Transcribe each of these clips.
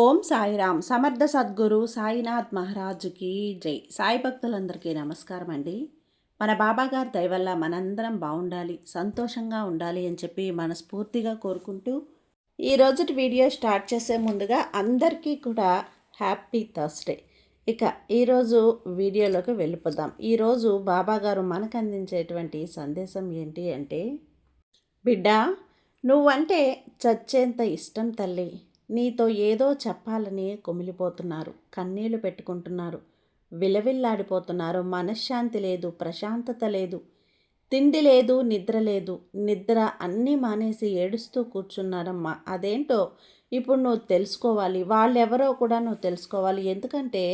ఓం సాయిరామ్. సమర్థ సద్గురు సాయినాథ్ మహారాజుకి జై. సాయి భక్తులందరికీ నమస్కారం అండి. మన బాబాగారి దయ వల్ల మనందరం బాగుండాలి, సంతోషంగా ఉండాలి అని చెప్పి మనస్ఫూర్తిగా కోరుకుంటూ ఈ రోజుటి వీడియో స్టార్ట్ చేసే ముందుగా అందరికీ కూడా హ్యాపీ థర్స్డే. ఇక ఈరోజు వీడియోలోకి వెళ్ళిపోదాం. ఈరోజు బాబాగారు మనకు అందించేటువంటి సందేశం ఏంటి అంటే, బిడ్డ, నువ్వంటే చచ్చేంత ఇష్టం తల్లి. నీతో ఏదో చెప్పాలని కుమిలిపోతున్నారు, కన్నీళ్లు పెట్టుకుంటున్నారు, విలవిల్లాడిపోతున్నారు. మనశ్శాంతి లేదు, ప్రశాంతత లేదు, తిండి లేదు, నిద్ర లేదు. నిద్ర అన్నీ మానేసి ఏడుస్తూ కూర్చున్నారమ్మా. అదేంటో ఇప్పుడు నువ్వు తెలుసుకోవాలి, వాళ్ళెవరో కూడా నువ్వు తెలుసుకోవాలి. ఎందుకంటే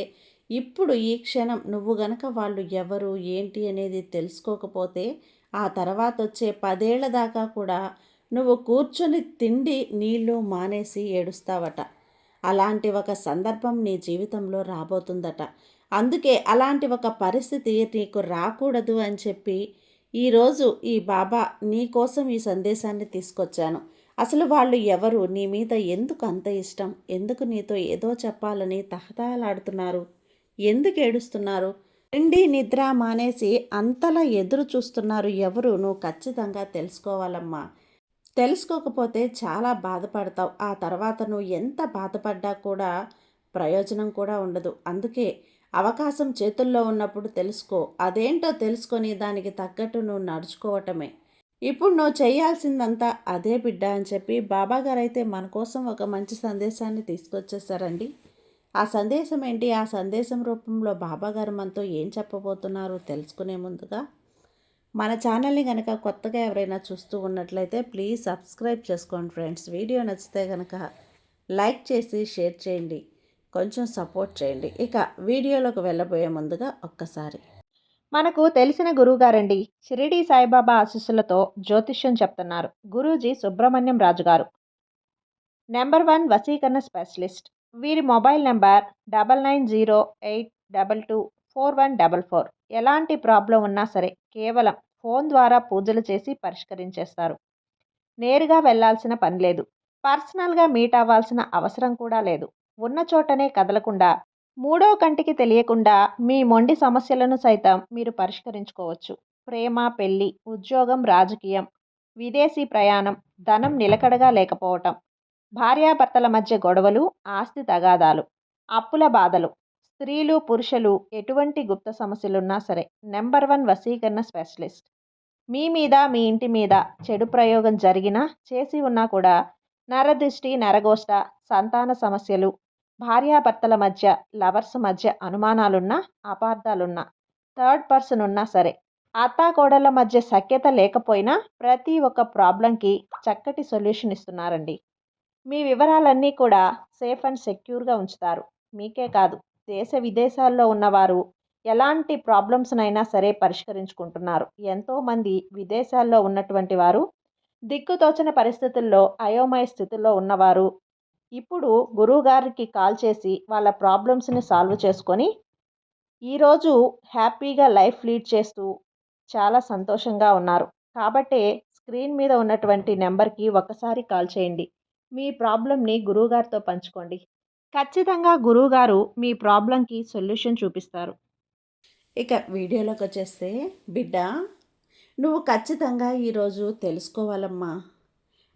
ఇప్పుడు ఈ క్షణం నువ్వు గనక వాళ్ళు ఎవరు ఏంటి అనేది తెలుసుకోకపోతే ఆ తర్వాత వచ్చే 10 ఏళ్ల దాకా కూడా నువ్వు కూర్చొని తిండి నీళ్లు మానేసి ఏడుస్తావట. అలాంటి ఒక సందర్భం నీ జీవితంలో రాబోతుందట. అందుకే అలాంటి ఒక పరిస్థితి నీకు రాకూడదు అని చెప్పి ఈరోజు ఈ బాబా నీ కోసం ఈ సందేశాన్ని తీసుకొచ్చాను. అసలు వాళ్ళు ఎవరు, నీ మీద ఎందుకు అంత ఇష్టం, ఎందుకు నీతో ఏదో చెప్పాలని తహతహలాడుతున్నారు, ఎందుకు ఏడుస్తున్నారు, తిండి నిద్ర మానేసి అంతలా ఎదురు చూస్తున్నారు ఎవరు, నువ్వు ఖచ్చితంగా తెలుసుకోవాలమ్మా. తెలుసుకోకపోతే చాలా బాధపడతావు. ఆ తర్వాత నువ్వు ఎంత బాధపడ్డా కూడా ప్రయోజనం కూడా ఉండదు. అందుకే అవకాశం చేతుల్లో ఉన్నప్పుడు తెలుసుకో. అదేంటో తెలుసుకొని దానికి తగ్గట్టు నువ్వు నడుచుకోవటమే ఇప్పుడు నువ్వు చేయాల్సిందంతా అదే బిడ్డ అని చెప్పి బాబాగారు అయితే మన కోసం ఒక మంచి సందేశాన్ని తీసుకొచ్చేసారండి. ఆ సందేశం ఏంటి, ఆ సందేశం రూపంలో బాబాగారు మనతో ఏం చెప్పబోతున్నారో తెలుసుకునే ముందుగా మన ఛానల్ని కనుక కొత్తగా ఎవరైనా చూస్తూ ఉన్నట్లయితే ప్లీజ్ సబ్స్క్రైబ్ చేసుకోండి ఫ్రెండ్స్. వీడియో నచ్చితే కనుక లైక్ చేసి షేర్ చేయండి, కొంచెం సపోర్ట్ చేయండి. ఇక వీడియోలోకి వెళ్ళబోయే ముందుగా ఒక్కసారి మనకు తెలిసిన గురువుగారండి, షిరిడి సాయిబాబా ఆశీస్సులతో జ్యోతిష్యం చెప్తున్నారు గురూజీ సుబ్రహ్మణ్యం రాజు గారు. నెంబర్ 1 వశీకరణ స్పెషలిస్ట్. వీరి మొబైల్ నెంబర్ 9908224144. ఎలాంటి ప్రాబ్లం ఉన్నా సరే కేవలం ఫోన్ ద్వారా పూజలు చేసి పరిష్కరించేస్తారు. నేరుగా వెళ్లాల్సిన పని లేదు, పర్సనల్గా మీట్ అవ్వాల్సిన అవసరం కూడా లేదు. ఉన్న చోటనే కదలకుండా, మూడో కంటికి తెలియకుండా మీ మొండి సమస్యలను సైతం మీరు పరిష్కరించుకోవచ్చు. ప్రేమ, పెళ్లి, ఉద్యోగం, రాజకీయం, విదేశీ ప్రయాణం, ధనం నిలకడగా లేకపోవటం, భార్యాభర్తల మధ్య గొడవలు, ఆస్తి తగాదాలు, అప్పుల బాధలు, స్త్రీలు పురుషులు ఎటువంటి గుప్త సమస్యలున్నా సరే నెంబర్ 1 వశీకరణ స్పెషలిస్ట్. మీ మీద, మీ ఇంటి మీద చెడు ప్రయోగం జరిగినా, చేసి ఉన్నా కూడా నరదృష్టి, నరగోష్ట, సంతాన సమస్యలు, భార్యాభర్తల మధ్య, లవర్స్ మధ్య అనుమానాలున్నా, అపార్థాలున్నా, థర్డ్ పర్సన్ ఉన్నా సరే, అత్తాకోడళ్ళ మధ్య సఖ్యత లేకపోయినా ప్రతి ఒక్క ప్రాబ్లంకి చక్కటి సొల్యూషన్ ఇస్తున్నారండి. మీ వివరాలన్నీ కూడా సేఫ్ అండ్ సెక్యూర్గా ఉంచుతారు. మీకే కాదు, దేశ విదేశాల్లో ఉన్నవారు ఎలాంటి ప్రాబ్లమ్స్నైనా సరే పరిష్కరించుకుంటున్నారు. ఎంతోమంది విదేశాల్లో ఉన్నటువంటి వారు, దిక్కుతోచని పరిస్థితుల్లో అయోమయ స్థితిలో ఉన్నవారు ఇప్పుడు గురువుగారికి కాల్ చేసి వాళ్ళ ప్రాబ్లమ్స్ని సాల్వ్ చేసుకొని ఈరోజు హ్యాపీగా లైఫ్ లీడ్ చేస్తూ చాలా సంతోషంగా ఉన్నారు. కాబట్టే స్క్రీన్ మీద ఉన్నటువంటి నెంబర్కి ఒకసారి కాల్ చేయండి. మీ ప్రాబ్లంని గురువుగారితో పంచుకోండి. ఖచ్చితంగా గురువుగారు మీ ప్రాబ్లంకి సొల్యూషన్ చూపిస్తారు. ఇక వీడియోలోకి వచ్చేస్తే, బిడ్డ, నువ్వు ఖచ్చితంగా ఈరోజు తెలుసుకోవాలమ్మా.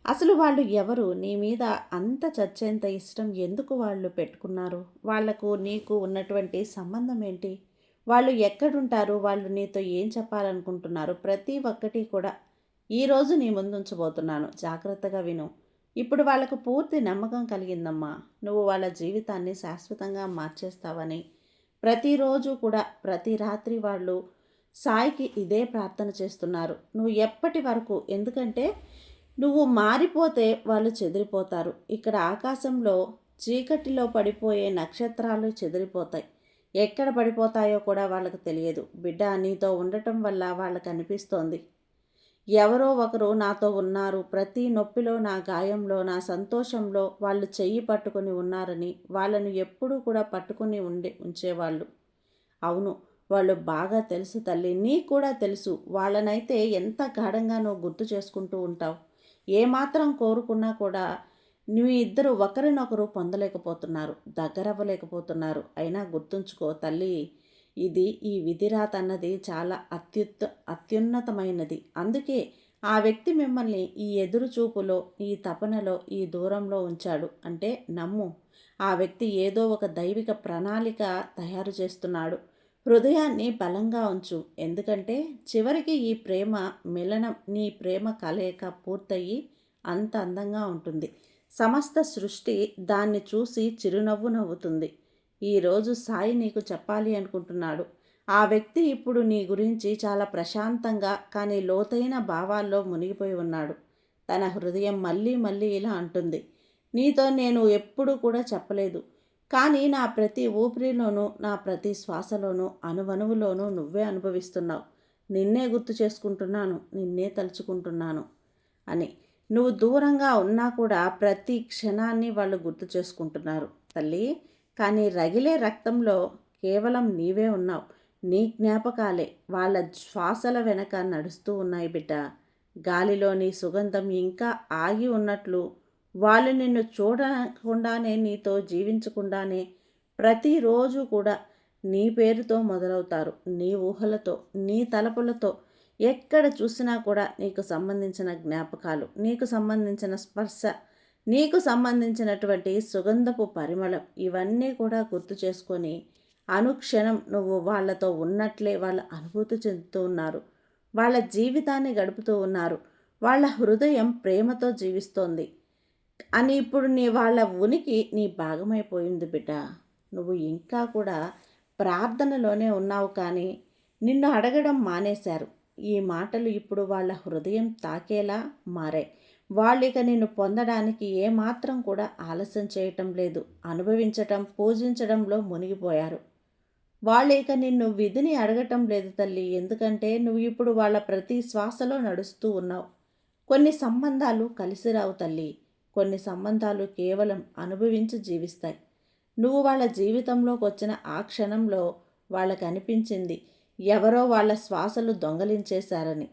అసలు వాళ్ళు ఎవరు, నీ మీద అంత చచ్చేంత ఇష్టం ఎందుకు వాళ్ళు పెట్టుకున్నారు, వాళ్లకు నీకు ఉన్నటువంటి సంబంధం ఏంటి, వాళ్ళు ఎక్కడుంటారు, వాళ్ళు నీతో ఏం చెప్పాలనుకుంటున్నారు, ప్రతి ఒక్కటి కూడా ఈరోజు నీ ముందుంచబోతున్నాను. జాగ్రత్తగా విను. ఇప్పుడు వాళ్ళకు పూర్తి నమ్మకం కలిగిందమ్మా, నువ్వు వాళ్ళ జీవితాన్ని శాశ్వతంగా మార్చేస్తావని. ప్రతిరోజు కూడా ప్రతి రాత్రి వాళ్ళు సాయికి ఇదే ప్రార్థన చేస్తున్నారు. నువ్వు ఎప్పటి వరకు, ఎందుకంటే నువ్వు మారిపోతే వాళ్ళు చెదిరిపోతారు. ఇక్కడ ఆకాశంలో చీకటిలో పడిపోయే నక్షత్రాలు చెదిరిపోతాయి. ఎక్కడ పడిపోతాయో కూడా వాళ్ళకు తెలియదు. బిడ్డ, నీతో ఉండటం వల్ల వాళ్ళకు అనిపిస్తోంది ఎవరో ఒకరు నాతో ఉన్నారు, ప్రతి నొప్పిలో, నా గాయంలో, నా సంతోషంలో వాళ్ళు చెయ్యి పట్టుకొని ఉన్నారని. వాళ్ళను ఎప్పుడూ కూడా పట్టుకుని ఉంచేవాళ్ళు. అవును, వాళ్ళు బాగా తెలుసు తల్లి, నీకు కూడా తెలుసు. వాళ్ళనైతే ఎంత గాఢంగా నువ్వు గుర్తు చేసుకుంటూ ఉంటావు. ఏమాత్రం కోరుకున్నా కూడా మీ ఇద్దరు ఒకరినొకరు పొందలేకపోతున్నారు, దగ్గరవ్వలేకపోతున్నారు. అయినా గుర్తుంచుకో తల్లి, ఈ విధిరాత అన్నది చాలా అత్యున్నతమైనది. అందుకే ఆ వ్యక్తి మిమ్మల్ని ఈ ఎదురు చూపులో, ఈ తపనలో, ఈ దూరంలో ఉంచాడు అంటే నమ్ము. ఆ వ్యక్తి ఏదో ఒక దైవిక ప్రణాళిక తయారు చేస్తున్నాడు. హృదయాన్ని బలంగా ఉంచు. ఎందుకంటే చివరికి ఈ ప్రేమ మిలనం, నీ ప్రేమ కలయిక పూర్తయి అంత అందంగా ఉంటుంది. సమస్త సృష్టి దాన్ని చూసి చిరునవ్వు నవ్వుతుంది. ఈరోజు సాయి నీకు చెప్పాలి అనుకుంటున్నాడు. ఆ వ్యక్తి ఇప్పుడు నీ గురించి చాలా ప్రశాంతంగా కానీ లోతైన భావాల్లో మునిగిపోయి ఉన్నాడు. తన హృదయం మళ్ళీ మళ్ళీ ఇలా అంటుంది, నీతో నేను ఎప్పుడూ కూడా చెప్పలేదు, కానీ నా ప్రతి ఊపిరిలోనూ, నా ప్రతి శ్వాసలోనూ, అణువణువులోనూ నువ్వే అనుభవిస్తున్నావు. నిన్నే గుర్తు చేసుకుంటున్నాను, నిన్నే తలుచుకుంటున్నాను అని. నువ్వు దూరంగా ఉన్నా కూడా ప్రతి క్షణాన్ని వాళ్ళు గుర్తు చేసుకుంటున్నారు తల్లి. కానీ రగిలే రక్తంలో కేవలం నీవే ఉన్నావు. నీ జ్ఞాపకాలే వాళ్ళ శ్వాసల వెనక నడుస్తూ ఉన్నాయి బిడ్డ. గాలిలోని సుగంధం ఇంకా ఆగి ఉన్నట్లు వాళ్ళు నిన్ను చూడకుండానే, నీతో జీవించకుండానే ప్రతిరోజు కూడా నీ పేరుతో మొదలవుతారు. నీ ఊహలతో, నీ తలపులతో. ఎక్కడ చూసినా కూడా నీకు సంబంధించిన జ్ఞాపకాలు, నీకు సంబంధించిన స్పర్శ, నీకు సంబంధించినటువంటి సుగంధపు పరిమళం, ఇవన్నీ కూడా గుర్తు చేసుకొని అనుక్షణం నువ్వు వాళ్ళతో ఉన్నట్లే వాళ్ళ అనుభూతి చెందుతూ ఉన్నారు. వాళ్ళ జీవితాన్ని గడుపుతూ ఉన్నారు. వాళ్ళ హృదయం ప్రేమతో జీవిస్తోంది అని ఇప్పుడు వాళ్ళ ఉనికి నీ భాగమైపోయింది బిడ్డ. నువ్వు ఇంకా కూడా ప్రార్థనలోనే ఉన్నావు, కానీ నిన్ను అడగడం మానేశారు. ఈ మాటలు ఇప్పుడు వాళ్ళ హృదయం తాకేలా మారాయి. వాళ్ళు ఇక నిన్ను పొందడానికి ఏమాత్రం కూడా ఆలస్యం చేయటం లేదు. అనుభవించటం, పూజించడంలో మునిగిపోయారు. వాళ్ళు ఇక నిన్ను విధిని అడగటం లేదు తల్లి. ఎందుకంటే నువ్వు ఇప్పుడు వాళ్ళ ప్రతి శ్వాసలో నడుస్తూ ఉన్నావు. కొన్ని సంబంధాలు కలిసి రావు తల్లి. కొన్ని సంబంధాలు కేవలం అనుభవించి జీవిస్తాయి. నువ్వు వాళ్ళ జీవితంలోకి వచ్చిన ఆ క్షణంలో వాళ్ళకు అనిపించింది ఎవరో వాళ్ళ శ్వాసలు దొంగలించేశారని.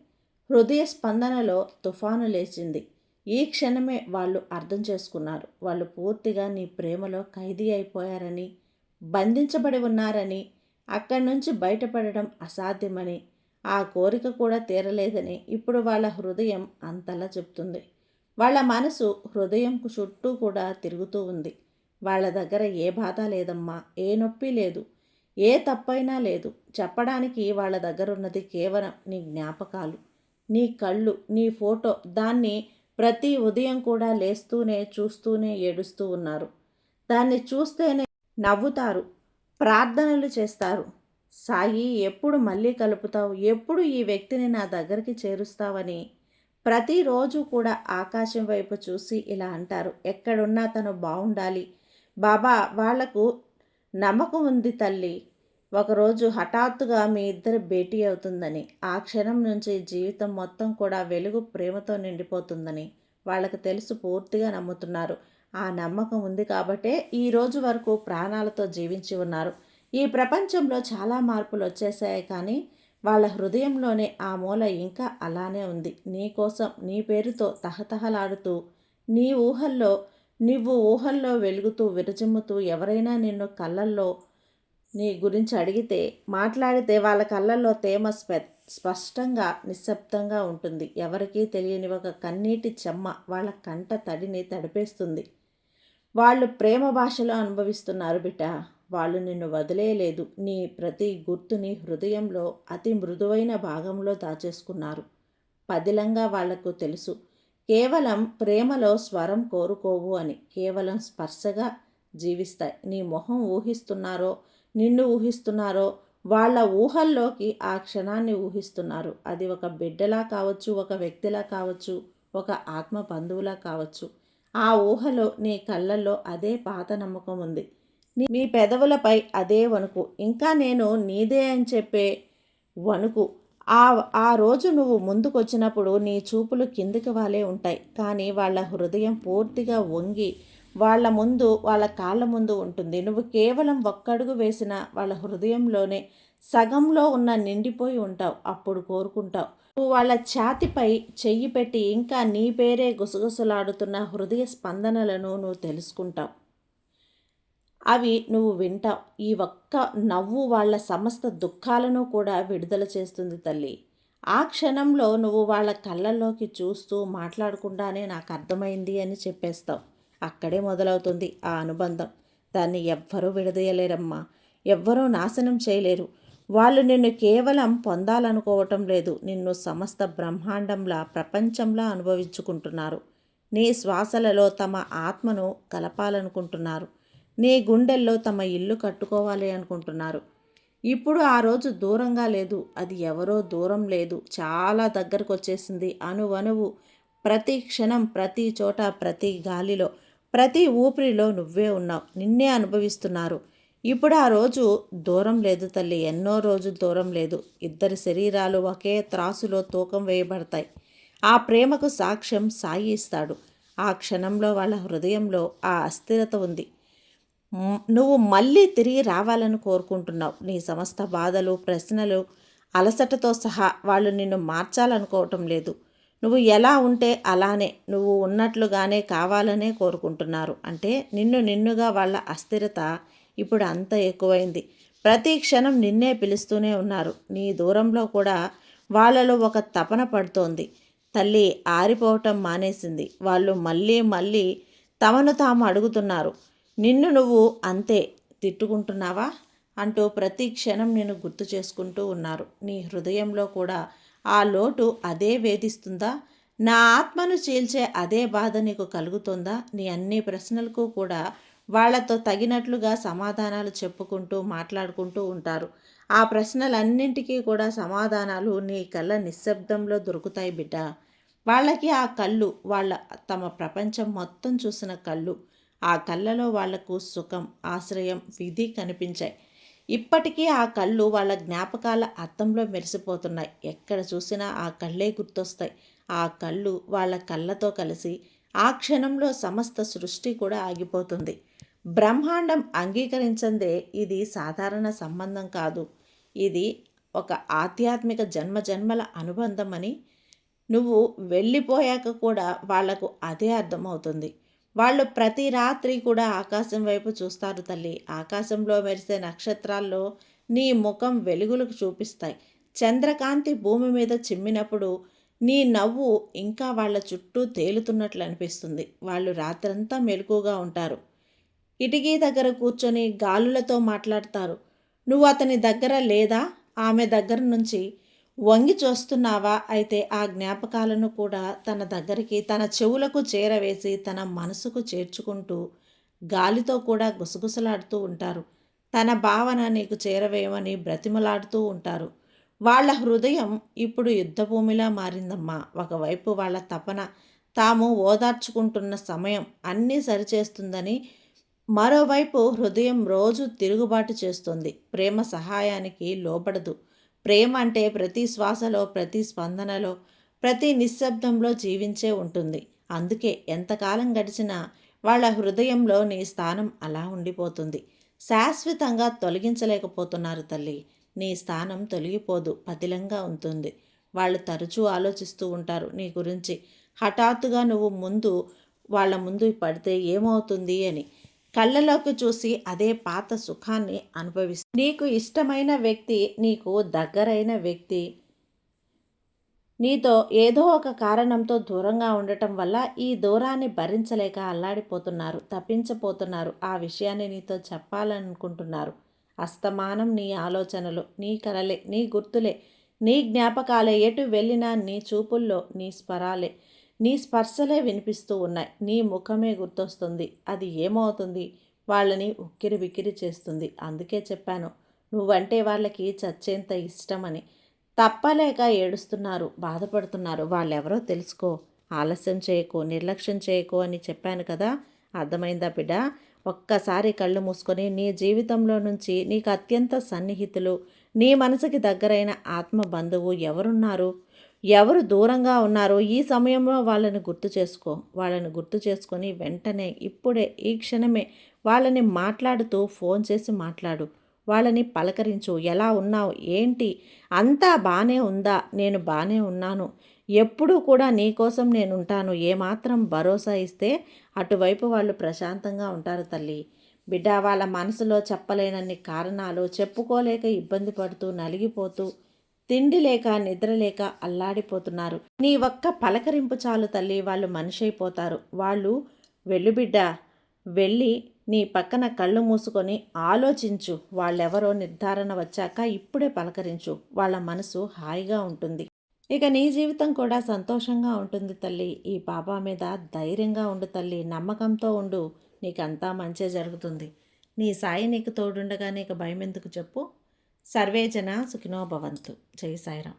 హృదయ స్పందనలో తుఫాను లేచింది. ఈ క్షణమే వాళ్ళు అర్థం చేసుకున్నారు. వాళ్ళు పూర్తిగా నీ ప్రేమలో ఖైదీ అయిపోయారని, బంధించబడి ఉన్నారని, అక్కడి నుంచి బయటపడడం అసాధ్యమని, ఆ కోరిక కూడా తీరలేదని ఇప్పుడు వాళ్ళ హృదయం అంతలా చెప్తుంది. వాళ్ళ మనసు హృదయం చుట్టూ కూడా తిరుగుతూ ఉంది. వాళ్ళ దగ్గర ఏ బాధ లేదమ్మా, ఏ నొప్పి లేదు, ఏ తప్పైనా లేదు. చెప్పడానికి వాళ్ళ దగ్గర ఉన్నది కేవలం నీ జ్ఞాపకాలు, నీ కళ్ళు, నీ ఫోటో. దాన్ని ప్రతి ఉదయం కూడా లేస్తూనే, చూస్తూనే ఏడుస్తూ ఉన్నారు. దాన్ని చూస్తేనే నవ్వుతారు, ప్రార్థనలు చేస్తారు. సాయి, ఎప్పుడు మళ్ళీ కలుపుతావు, ఎప్పుడు ఈ వ్యక్తిని నా దగ్గరికి చేరుస్తావని ప్రతిరోజు కూడా ఆకాశం వైపు చూసి ఇలా అంటారు. ఎక్కడున్నా తను బాగుండాలి బాబా. వాళ్లకు నమ్మకం ఉంది తల్లి, ఒకరోజు హఠాత్తుగా మీ ఇద్దరు భేటీ అవుతుందని. ఆ క్షణం నుంచి జీవితం మొత్తం కూడా వెలుగు, ప్రేమతో నిండిపోతుందని వాళ్ళకు తెలుసు, పూర్తిగా నమ్ముతున్నారు. ఆ నమ్మకం ఉంది కాబట్టే ఈరోజు వరకు ప్రాణాలతో జీవించి ఉన్నారు. ఈ ప్రపంచంలో చాలా మార్పులు వచ్చేసాయి, కానీ వాళ్ళ హృదయంలోనే ఆ మూల ఇంకా అలానే ఉంది. నీ కోసం, నీ పేరుతో తహతహలాడుతూ, నువ్వు ఊహల్లో వెలుగుతూ, విరజిమ్ముతూ, ఎవరైనా నిన్ను కళ్ళల్లో నీ గురించి అడిగితే, మాట్లాడితే వాళ్ళ కళ్ళల్లో తేమ స్పష్టంగా, నిశ్శబ్దంగా ఉంటుంది. ఎవరికీ తెలియని ఒక కన్నీటి చెమ్మ వాళ్ళ కంట తడిని తడిపేస్తుంది. వాళ్ళు ప్రేమ భాషలో అనుభవిస్తున్నారు బిడ్డ. వాళ్ళు నిన్ను వదిలేయలేదు. నీ ప్రతి గుర్తుని హృదయంలో అతి మృదువైన భాగంలో దాచేసుకున్నారు. పదిలంగా వాళ్లకు తెలుసు, కేవలం ప్రేమలో స్వరం కోరుకోవు అని. కేవలం స్పర్శగా జీవిస్తాయి. నీ మొహం ఊహిస్తున్నారో, నిన్ను ఊహిస్తున్నారో, వాళ్ళ ఊహల్లోకి ఆ క్షణాన్ని ఊహిస్తున్నారు. అది ఒక బిడ్డలా కావచ్చు, ఒక వ్యక్తిలా కావచ్చు, ఒక ఆత్మ బంధువులా కావచ్చు. ఆ ఊహలో నీ కళ్ళల్లో అదే పాత నమ్మకం ఉంది. మీ పెదవులపై అదే వణుకు, ఇంకా నేను నీదే అని చెప్పే వణుకు. ఆ రోజు నువ్వు ముందుకొచ్చినప్పుడు నీ చూపులు కిందికి వాలే ఉంటాయి, కానీ వాళ్ళ హృదయం పూర్తిగా వంగి వాళ్ళ కాళ్ళ ముందు ఉంటుంది. నువ్వు కేవలం ఒక్కడుగు వేసిన వాళ్ళ హృదయంలోనే సగంలో ఉన్న నిండిపోయి ఉంటావు. అప్పుడు కోరుకుంటావు. నువ్వు వాళ్ళ ఛాతీపై చెయ్యి పెట్టి ఇంకా నీ పేరే గుసగుసలాడుతున్న హృదయ స్పందనలను నువ్వు తెలుసుకుంటావు. అవి నువ్వు వింటావు. ఈ ఒక్క నవ్వు వాళ్ళ సమస్త దుఃఖాలను కూడా విడుదల చేస్తుంది తల్లి. ఆ క్షణంలో నువ్వు వాళ్ళ కళ్ళల్లోకి చూస్తూ మాట్లాడకుండానే నాకు అర్థమైంది అని చెప్పేస్తావు. అక్కడే మొదలవుతుంది ఆ అనుబంధం. దాన్ని ఎవ్వరూ విడదీయలేరమ్మా. ఎవ్వరూ నాశనం చేయలేరు. వాళ్ళు నిన్ను కేవలం పొందాలనుకోవటం లేదు. నిన్ను సమస్త బ్రహ్మాండంలా ప్రపంచంలా అనుభవించుకుంటున్నారు. నీ శ్వాసలలో తమ ఆత్మను కలపాలనుకుంటున్నారు. నీ గుండెల్లో తమ ఇల్లు కట్టుకోవాలి అనుకుంటున్నారు. ఇప్పుడు ఆ రోజు దూరంగా లేదు. అది ఎవరో దూరం లేదు, చాలా దగ్గరకు వచ్చేసింది. అణువణువు, ప్రతి క్షణం, ప్రతి చోట, ప్రతి గాలిలో, ప్రతి ఊపిరిలో నువ్వే ఉన్నావు. నిన్నే అనుభవిస్తున్నారు. ఇప్పుడు ఆ రోజు దూరం లేదు తల్లి. ఎన్నో రోజులు దూరం లేదు. ఇద్దరి శరీరాలు ఒకే త్రాసులో తూకం వేయబడతాయి. ఆ ప్రేమకు సాక్ష్యం సాయి ఇస్తాడు. ఆ క్షణంలో వాళ్ళ హృదయంలో ఆ అస్థిరత ఉంది. నువ్వు మళ్ళీ తిరిగి రావాలని కోరుకుంటున్నావు. నీ సమస్త బాధలు, ప్రశ్నలు, అలసటతో సహా వాళ్ళు నిన్ను మార్చాలనుకోవటం లేదు. నువ్వు ఎలా ఉంటే అలానే, నువ్వు ఉన్నట్లుగానే కావాలనే కోరుకుంటున్నారు. అంటే నిన్నుగా వాళ్ళ అస్థిరత ఇప్పుడు అంత ఎక్కువైంది. ప్రతి క్షణం నిన్నే పిలుస్తూనే ఉన్నారు. నీ దూరంలో కూడా వాళ్ళలో ఒక తపన పడుతోంది. తల్లి ఆరిపోవటం మానేసింది. వాళ్ళు మళ్ళీ మళ్ళీ తమను తాము అడుగుతున్నారు. నిన్ను నువ్వు అంతే తిట్టుకుంటున్నావా అంటూ ప్రతి క్షణం నేను గుర్తు చేసుకుంటూ ఉన్నారు. నీ హృదయంలో కూడా ఆ లోటు అదే వేధిస్తుందా? నా ఆత్మను చీల్చే అదే బాధ నీకు కలుగుతుందా? నీ అన్ని ప్రశ్నలకు కూడా వాళ్లతో తగినట్లుగా సమాధానాలు చెప్పుకుంటూ మాట్లాడుకుంటూ ఉంటారు. ఆ ప్రశ్నలన్నింటికీ కూడా సమాధానాలు నీ కళ్ళ నిశ్శబ్దంలో దొరుకుతాయి బిడ్డ. వాళ్ళకి ఆ కళ్ళు వాళ్ళ తమ ప్రపంచం మొత్తం చూసిన కళ్ళు. ఆ కళ్ళలో వాళ్లకు సుఖం, ఆశ్రయం, విధి కనిపించాయి. ఇప్పటికీ ఆ కళ్ళు వాళ్ళ జ్ఞాపకాల అద్దంలో మెరిసిపోతున్నాయి. ఎక్కడ చూసినా ఆ కళ్ళే గుర్తొస్తాయి. ఆ కళ్ళు వాళ్ళ కళ్ళతో కలిసి ఆ క్షణంలో సమస్త సృష్టి కూడా ఆగిపోతుంది. బ్రహ్మాండం అంగీకరించందే ఇది సాధారణ సంబంధం కాదు. ఇది ఒక ఆధ్యాత్మిక జన్మజన్మల అనుబంధం అని నువ్వు వెళ్ళిపోయాక కూడా వాళ్లకు అదే అర్థమవుతుంది. వాళ్ళు ప్రతి రాత్రి కూడా ఆకాశం వైపు చూస్తారు తల్లి. ఆకాశంలో మెరిసే నక్షత్రాల్లో నీ ముఖం వెలుగులకు చూపిస్తాయి. చంద్రకాంతి భూమి మీద చిమ్మినప్పుడు నీ నవ్వు ఇంకా వాళ్ళ చుట్టూ తేలుతున్నట్లు అనిపిస్తుంది. వాళ్ళు రాత్రంతా మెలకుగా ఉంటారు. కిటికీ దగ్గర కూర్చొని గాలులతో మాట్లాడతారు. నువ్వు అతని దగ్గర లేదా ఆమె దగ్గర నుంచి వంగి చూస్తున్నావా? అయితే ఆ జ్ఞాపకాలను కూడా తన దగ్గరికి, తన చెవులకు చేరవేసి తన మనసుకు చేర్చుకుంటూ గాలితో కూడా గుసగుసలాడుతూ ఉంటారు. తన భావన నీకు చేరవేయమని బ్రతిమలాడుతూ ఉంటారు. వాళ్ళ హృదయం ఇప్పుడు యుద్ధభూమిలా మారిందమ్మా. ఒకవైపు వాళ్ళ తపన తాము ఓదార్చుకుంటున్న సమయం అన్నీ సరిచేస్తుందని, మరోవైపు హృదయం రోజు తిరుగుబాటు చేస్తుంది. ప్రేమ సహాయానికి లోబడదు. ప్రేమ అంటే ప్రతి శ్వాసలో, ప్రతి స్పందనలో, ప్రతి నిశ్శబ్దంలో జీవించే ఉంటుంది. అందుకే ఎంతకాలం గడిచినా వాళ్ళ హృదయంలో నీ స్థానం అలా ఉండిపోతుంది. శాశ్వతంగా తొలగించలేకపోతున్నారు తల్లి. నీ స్థానం తొలగిపోదు, పదిలంగా ఉంటుంది. వాళ్ళు తరచూ ఆలోచిస్తూ ఉంటారు నీ గురించి. హఠాత్తుగా నువ్వు వాళ్ళ ముందు పడితే ఏమవుతుంది అని కళ్ళలోకి చూసి అదే పాత సుఖాన్ని అనుభవిస్తుంది. నీకు ఇష్టమైన వ్యక్తి, నీకు దగ్గరైన వ్యక్తి నీతో ఏదో ఒక కారణంతో దూరంగా ఉండటం వల్ల ఈ దూరాన్ని భరించలేక అల్లాడిపోతున్నారు, తప్పించపోతున్నారు. ఆ విషయాన్ని నీతో చెప్పాలనుకుంటున్నారు. అస్తమానం నీ ఆలోచనలు, నీ కలలే, నీ గుర్తులే, నీ జ్ఞాపకాలే. ఎటు వెళ్ళినా నీ చూపుల్లో నీ స్వరాలే, నీ స్పర్శలే వినిపిస్తూ ఉన్నాయి. నీ ముఖమే గుర్తొస్తుంది. అది ఏమవుతుంది? వాళ్ళని ఉక్కిరి బిక్కిరి చేస్తుంది. అందుకే చెప్పాను, నువ్వంటే వాళ్ళకి చచ్చేంత ఇష్టమని. తప్పలేక ఏడుస్తున్నారు, బాధపడుతున్నారు. వాళ్ళెవరో తెలుసుకో. ఆలస్యం చేయకు, నిర్లక్ష్యం చేయకు అని చెప్పాను కదా. అర్థమైందా బిడ్డ? ఒక్కసారి కళ్ళు మూసుకొని నీ జీవితంలో నుంచి నీకు అత్యంత సన్నిహితులు, నీ మనసుకి దగ్గరైన ఆత్మ బంధువు ఎవరున్నారు, ఎవరు దూరంగా ఉన్నారో ఈ సమయంలో వాళ్ళని గుర్తు చేసుకో. వాళ్ళని గుర్తు చేసుకొని వెంటనే, ఇప్పుడే, ఈ క్షణమే వాళ్ళని మాట్లాడుతూ ఫోన్ చేసి మాట్లాడు. వాళ్ళని పలకరించు. ఎలా ఉన్నావు? ఏంటి? అంతా బానే ఉందా? నేను బానే ఉన్నాను. ఎప్పుడూ కూడా నీకోసం నేనుంటాను. ఏమాత్రం భరోసా ఇస్తే అటువైపు వాళ్ళు ప్రశాంతంగా ఉంటారు తల్లి. బిడ్డ వాళ్ళ మనసులో చెప్పలేనన్ని కారణాలు చెప్పుకోలేక ఇబ్బంది పడుతూ నలిగిపోతూ తిండి లేక నిద్ర లేక అల్లాడిపోతున్నారు. నీ ఒక్క పలకరింపు చాలు తల్లి, వాళ్ళు మనిషి అయిపోతారు. వాళ్ళు వెళ్ళు బిడ్డ, వెళ్ళి నీ పక్కన కళ్ళు మూసుకొని ఆలోచించు. వాళ్ళెవరో నిర్ధారణ వచ్చాక ఇప్పుడే పలకరించు. వాళ్ళ మనసు హాయిగా ఉంటుంది. ఇక నీ జీవితం కూడా సంతోషంగా ఉంటుంది తల్లి. ఈ బాబా మీద ధైర్యంగా ఉండు తల్లి, నమ్మకంతో ఉండు. నీకంతా మంచే జరుగుతుంది. నీ సాయి నీకు తోడుండగా నీకు భయం ఎందుకు చెప్పు. సర్వే జన సుఖినో భవంతు. జై సాయిరాం.